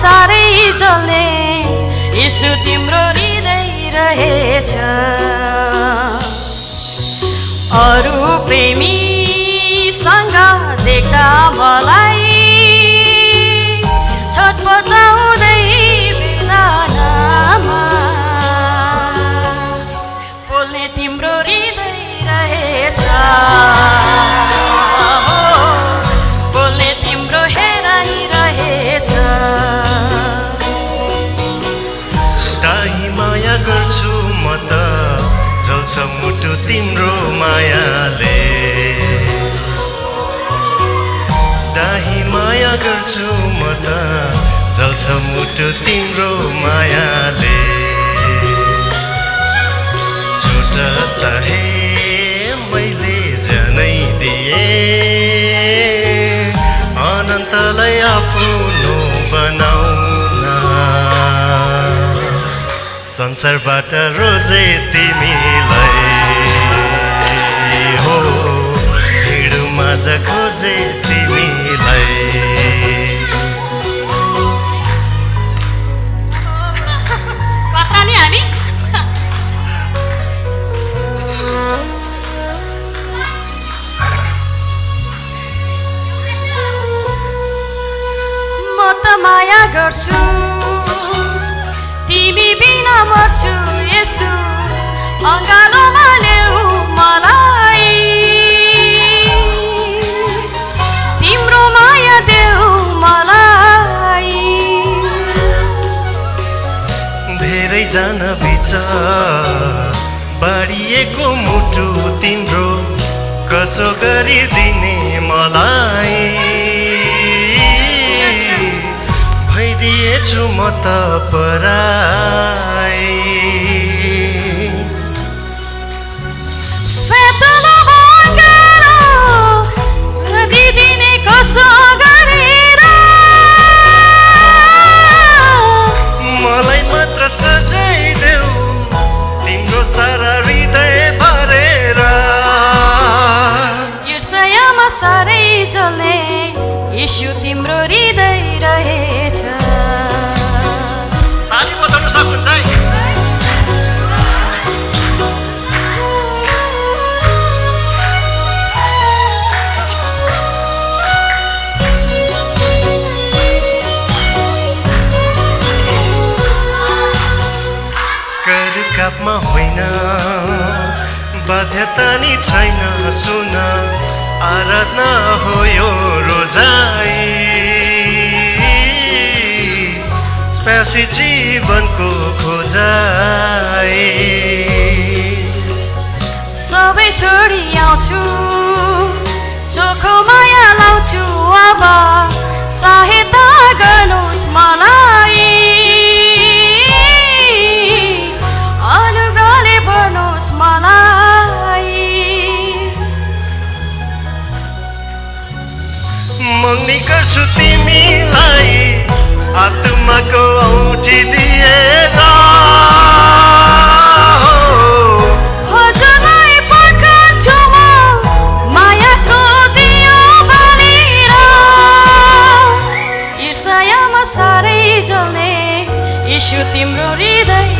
साह्रै जल्ने यीशु तिम्रो हृदय रहेछ। अरू प्रेमीसँग देख्दा मलाई छटपटाउँदै बेलानामा बोल्ने तिम्रो हृदय रहेछ। बोल्ने तिम्रो हेराइ रहेछ। दाही माया गर्छु म त जल्छ मुटु तिम्रो मायाले। दाही माया गर्छु म त जल्छ मुटु तिम्रो मायाले। झुट सहे मैले जनै दिए अनन्तलाई आफ्नो बनाउन। संसारबाट रोजे तिमीलाई हो हिँडुमाझ खोजे तिमीलाई। कता नि हामी म त माया गर्छु तिमी बिना मर्छु यसो अँगालोमा ल्याऊ मलाई। तिम्रो माया देऊ मलाई। धेरैजना विचार बाडिएको मुटु तिम्रो कसो गरिदिने मलाई। भइदिएछु म त पराई। दिदिने कसो गरेर मलाई मात्र सजाइदेऊ तिम्रो सारा हृदय भरेर। ईर्ष्यामा साह्रै जल्ने यीशु तिम्रो हृदय रहेछ। ताली बजाउन सक्नुहुन्छ है? करकापमा होइन बाध्यता नि छैन सुन आराधना हो यो रोजाइ। प्यासी जीवनको खोजाइ। सबै छोडी आउँछु चोखो माया लाउँछु अब सहायता गर्नुहोस् मलाई। अनुग्रहले भर्नुहोस् मलाई। मग्नी गर्छु तिमीलाई आत्माको औँठी दिएर। हजुरलाई पर्खन्छु म मायाको दियो बालेर। ईर्ष्यामा साह्रै जल्ने यीशु तिम्रो हृदय